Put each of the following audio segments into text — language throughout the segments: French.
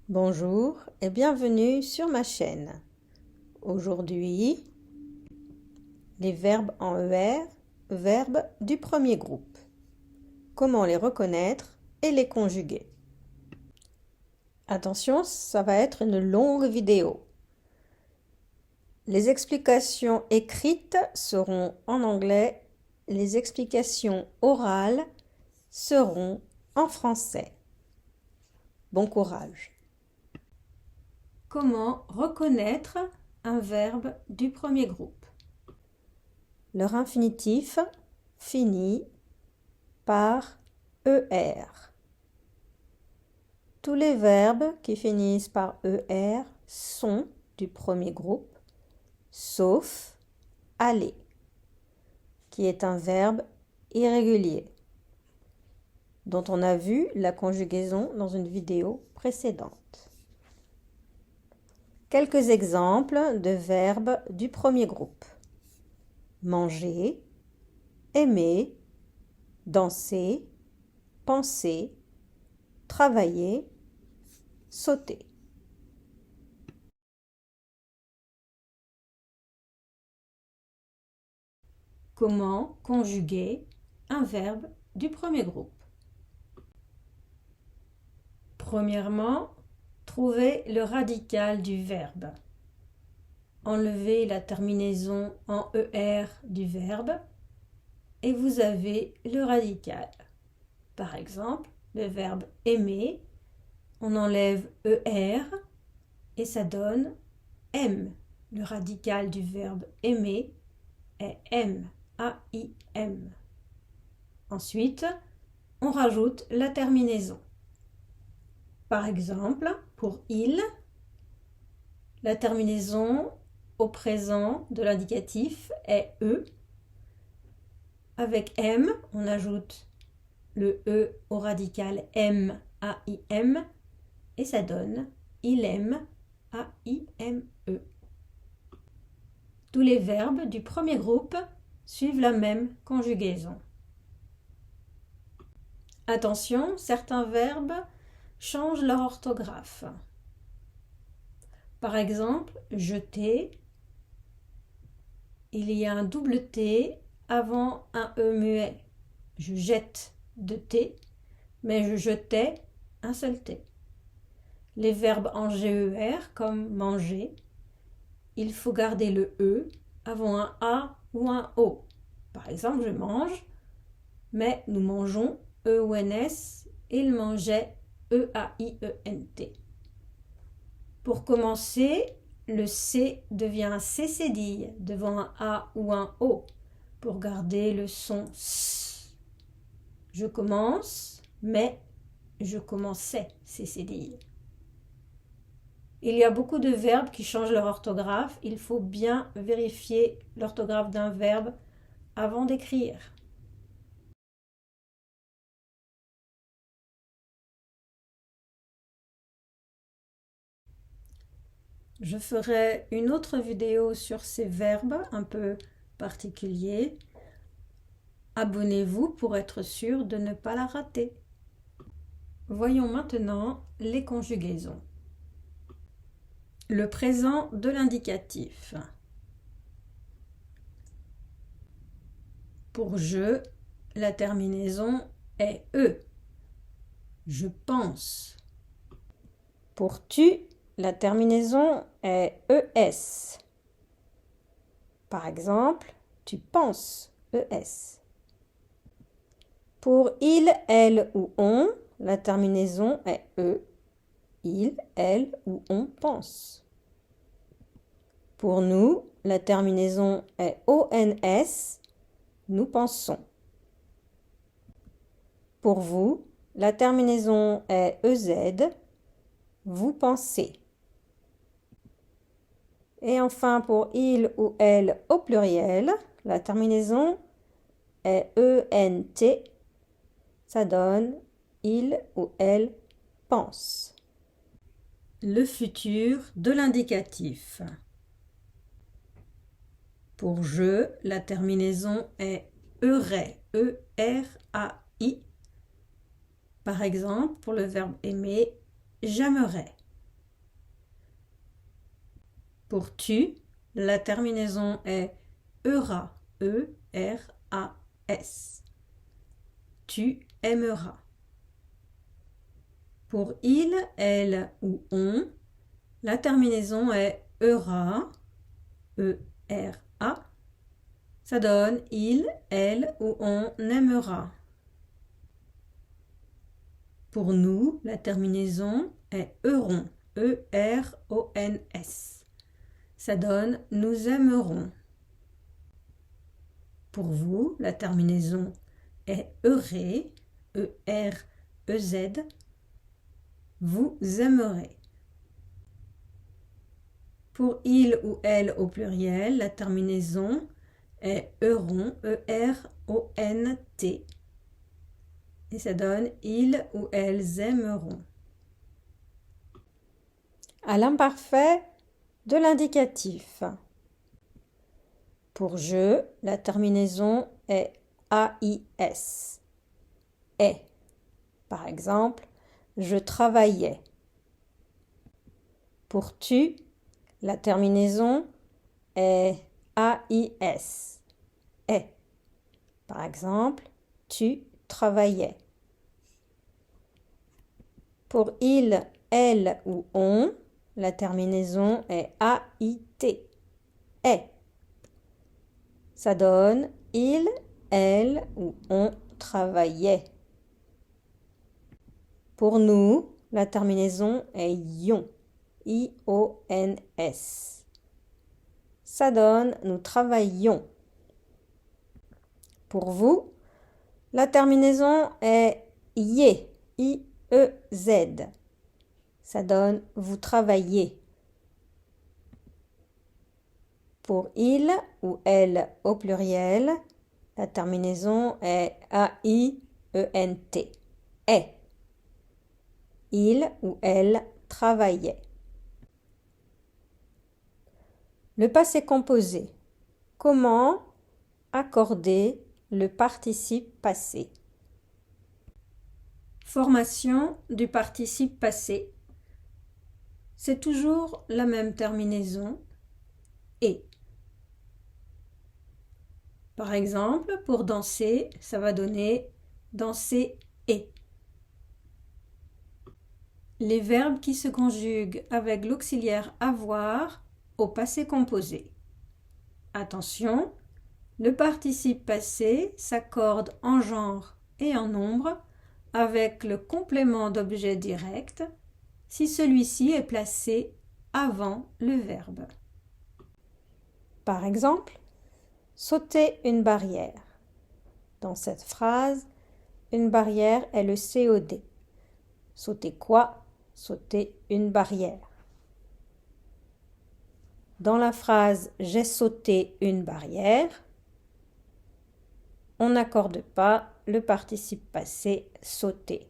Bonjour et bienvenue sur ma chaîne. Aujourd'hui, les verbes en ER, verbes du premier groupe. Comment les reconnaître et les conjuguer. Attention, ça va être une longue vidéo. Les explications écrites seront en anglais, les explications orales seront en français. Bon courage! Comment reconnaître un verbe du premier groupe? Leur infinitif finit par ER. Tous les verbes qui finissent par ER sont du premier groupe, sauf aller, qui est un verbe irrégulier, dont on a vu la conjugaison dans une vidéo précédente. Quelques exemples de verbes du premier groupe. Manger, aimer, danser, penser, travailler, sauter. Comment conjuguer un verbe du premier groupe? Premièrement, trouvez le radical du verbe. Enlevez la terminaison en ER du verbe et vous avez le radical. Par exemple, le verbe aimer, on enlève ER et ça donne aime. Le radical du verbe aimer est aime, A-I-M. Ensuite, on rajoute la terminaison. Par exemple, pour il, la terminaison au présent de l'indicatif est E. Avec M, on ajoute le E au radical M, A-I-M, et ça donne il aime, A-I-M-E. Tous les verbes du premier groupe suivent la même conjugaison. Attention, certains verbes changent leur orthographe. Par exemple, jeter, il y a un double T avant un E muet. Je jette deux T, mais je jetais un seul T. Les verbes en GER, comme manger, il faut garder le E avant un A ou un O. Par exemple, je mange, mais nous mangeons E-O-N-S, il mangeait E-A-I-E-N-T. Pour commencer, le C devient un C cédille devant un A ou un O pour garder le son S. Je commence, mais je commençais C cédille. Il y a beaucoup de verbes qui changent leur orthographe. Il faut bien vérifier l'orthographe d'un verbe avant d'écrire. Je ferai une autre vidéo sur ces verbes un peu particuliers. Abonnez-vous pour être sûr de ne pas la rater. Voyons maintenant les conjugaisons. Le présent de l'indicatif. Pour je, la terminaison est E. Je pense. Pour tu, la terminaison est ES. Par exemple, tu penses, ES. Pour il, elle ou on, la terminaison est E. Il, elle ou on pense. Pour nous, la terminaison est ONS. Nous pensons. Pour vous, la terminaison est EZ. Vous pensez. Et enfin, pour il ou elle au pluriel, la terminaison est ENT. Ça donne il ou elle pense. Le futur de l'indicatif. Pour je, la terminaison est eurait, E-R-A-I. Par exemple, pour le verbe aimer, j'aimerais. Pour tu, la terminaison est eras, E-R-A-S. Tu aimeras. Pour il, elle ou on, la terminaison est eura, E-R-A. Ça donne il, elle ou on aimera. Pour nous, la terminaison est euron, E-R-O-N-S. Ça donne nous aimerons. Pour vous, la terminaison est eurez, E-R-E-Z. Vous aimerez. Pour il ou elle au pluriel, la terminaison est euron, E-R-O-N-T. Et ça donne ils ou elles aimeront. À l'imparfait de l'indicatif. Pour je, la terminaison est AIS. Est. Par exemple, je travaillais. Pour tu, la terminaison est AIS. Est. Par exemple, tu travaillais. Pour il, elle ou on, la terminaison est AIT. Est. Ça donne il, elle ou on travaillait. Pour nous, la terminaison est ion. I-O-N-S. Ça donne nous travaillions. Pour vous, la terminaison est ié. I-E-Z. Ça donne vous travaillez. Pour il ou elle au pluriel, la terminaison est A-I-E-N-T. Est. Il ou elle travaillait. Le passé composé. Comment accorder le participe passé? Formation du participe passé. C'est toujours la même terminaison et. Par exemple, pour danser, ça va donner danser et. Les verbes qui se conjuguent avec l'auxiliaire avoir au passé composé. Attention, le participe passé s'accorde en genre et en nombre avec le complément d'objet direct si celui-ci est placé avant le verbe. Par exemple, sauter une barrière. Dans cette phrase, une barrière est le COD. Sauter quoi? Sauter une barrière. Dans la phrase « j'ai sauté une barrière », on n'accorde pas le participe passé « sauter ».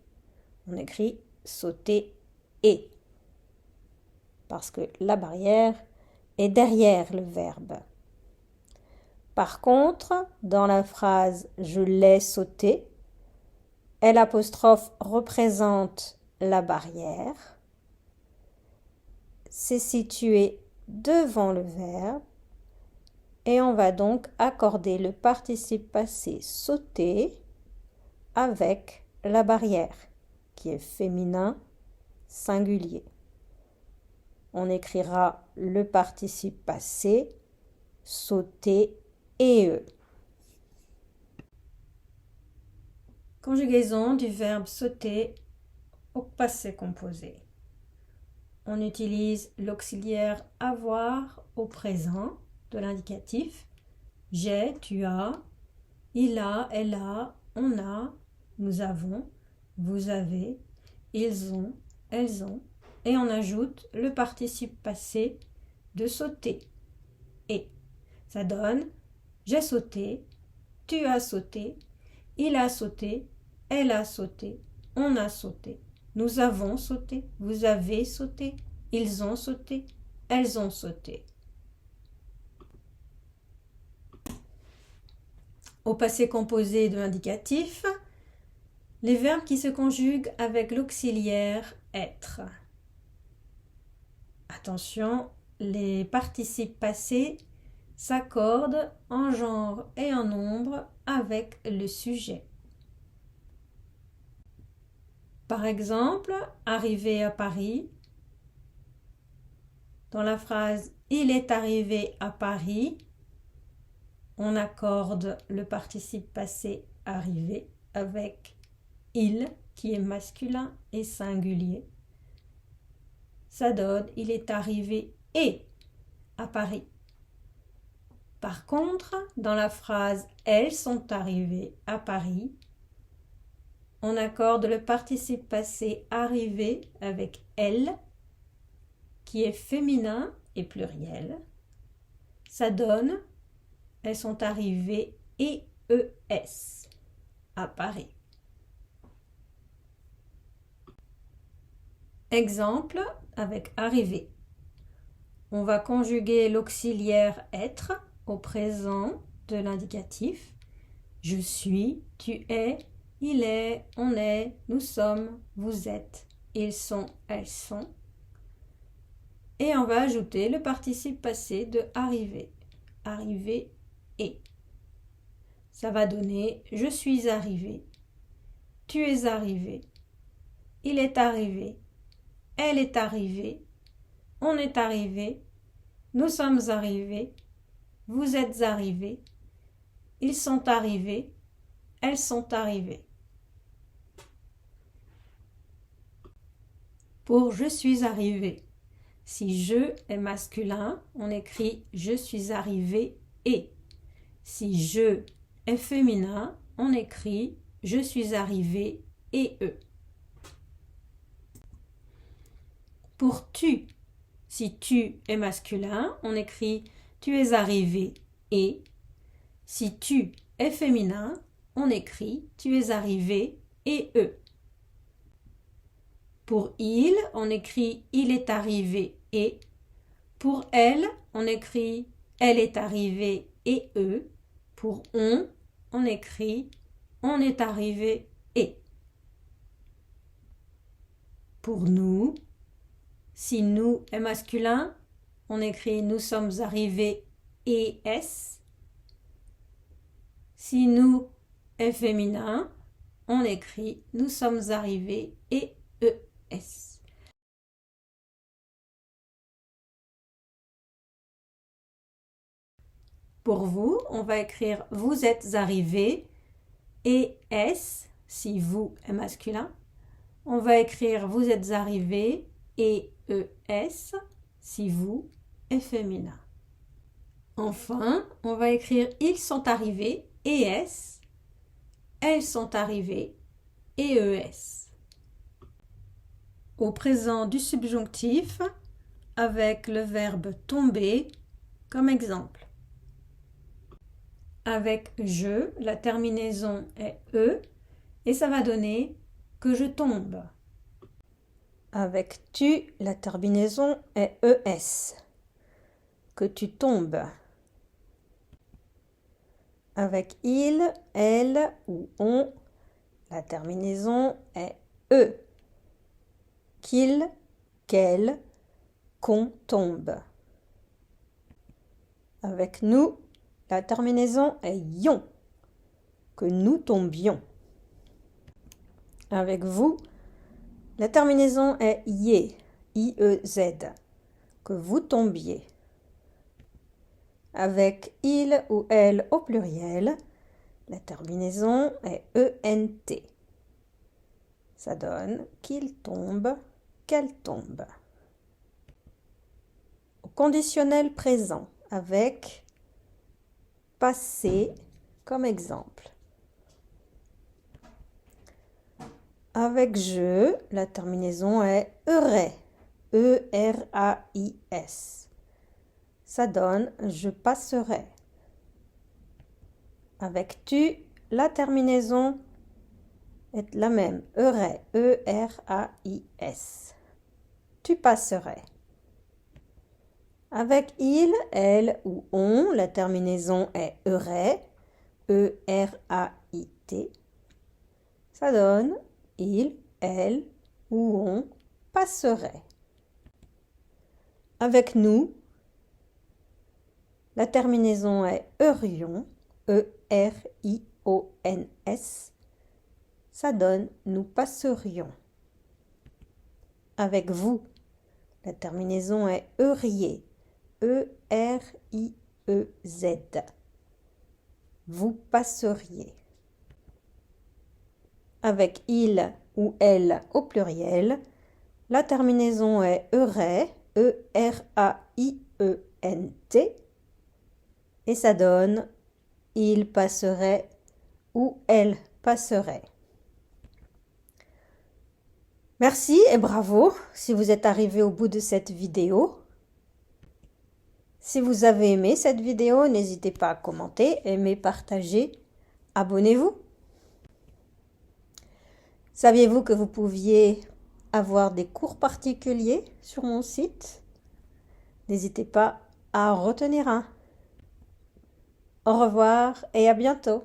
On écrit « sauter et » parce que la barrière est derrière le verbe. Par contre, dans la phrase « je l'ai sauté », L' représente la barrière. C'est situé devant le verbe et on va donc accorder le participe passé sauter avec la barrière qui est féminin singulier. On écrira le participe passé sauter et eux. Conjugaison du verbe sauter au passé composé. On utilise l'auxiliaire avoir au présent de l'indicatif. J'ai, tu as, il a, elle a, on a, nous avons, vous avez, ils ont, elles ont. Et on ajoute le participe passé de sauter. Et ça donne j'ai sauté, tu as sauté, il a sauté, elle a sauté, on a sauté, nous avons sauté, vous avez sauté, ils ont sauté, elles ont sauté. Au passé composé de l'indicatif, les verbes qui se conjuguent avec l'auxiliaire être. Attention, les participes passés s'accordent en genre et en nombre avec le sujet. Par exemple, arrivé à Paris. Dans la phrase « Il est arrivé à Paris », on accorde le participe passé arrivé avec « il » qui est masculin et singulier. Ça donne « Il est arrivé et à Paris ». Par contre, dans la phrase « Elles sont arrivées à Paris », on accorde le participe passé arrivé avec « elles » qui est féminin et pluriel. Ça donne « Elles sont arrivées et ES à Paris ». Exemple avec arriver. On va conjuguer l'auxiliaire être au présent de l'indicatif. Je suis, tu es, il est, on est, nous sommes, vous êtes, ils sont, elles sont. Et on va ajouter le participe passé de arriver. Arriver et. Ça va donner je suis arrivé, tu es arrivé, il est arrivé, elle est arrivée, on est arrivé, nous sommes arrivés, vous êtes arrivés, ils sont arrivés, elles sont arrivées. Pour je suis arrivé, si je est masculin, on écrit je suis arrivé et. Si je est féminin, on écrit je suis arrivé et eux. Pour tu, si tu est masculin, on écrit tu es arrivé et. Si tu est féminin, on écrit tu es arrivé et eux. Pour il, on écrit il est arrivé et. Pour elle, on écrit elle est arrivée et eux. Pour on écrit on est arrivé et. Pour nous, si nous est masculin, on écrit nous sommes arrivés et s. Si nous est féminin, on écrit nous sommes arrivés et es. Pour vous, on va écrire vous êtes arrivés et s si vous est masculin. On va écrire vous êtes arrivés et es si vous est féminin. Enfin, on va écrire ils sont arrivés et s, elles sont arrivées et es. Au présent du subjonctif avec le verbe tomber comme exemple. Avec je, la terminaison est e et ça va donner que je tombe. Avec tu, la terminaison est es, que tu tombes. Avec il, elle ou on, la terminaison est e, qu'il, qu'elle, qu'on tombe. Avec nous, la terminaison est ion, que nous tombions. Avec vous, la terminaison est iez, iez, que vous tombiez. Avec il ou elle au pluriel, la terminaison est ent. Ça donne qu'il tombe, qu'elle tombe. Au conditionnel présent, avec passé comme exemple. Avec je, la terminaison est eurais, E-R-A-I-S. Ça donne je passerai. Avec tu, la terminaison est la même, eurais, E-R-A-I-S. Tu passerais. Avec il, elle ou on, la terminaison est eurait, E-R-A-I-T. Ça donne il, elle ou on passerait. Avec nous, La terminaison est eurion, E-R-I-O-N-S. Ça donne nous passerions. Avec vous, la terminaison est euriez, E-R-I-E-Z. Vous passeriez. Avec il ou elle au pluriel, la terminaison est eurait, E-R-A-I-E-N-T. Et ça donne il passerait ou elle passerait. Merci et bravo si vous êtes arrivé au bout de cette vidéo. Si vous avez aimé cette vidéo, n'hésitez pas à commenter, aimer, partager, abonnez-vous. Saviez-vous que vous pouviez avoir des cours particuliers sur mon site? N'hésitez pas à en retenir un. Au revoir et à bientôt.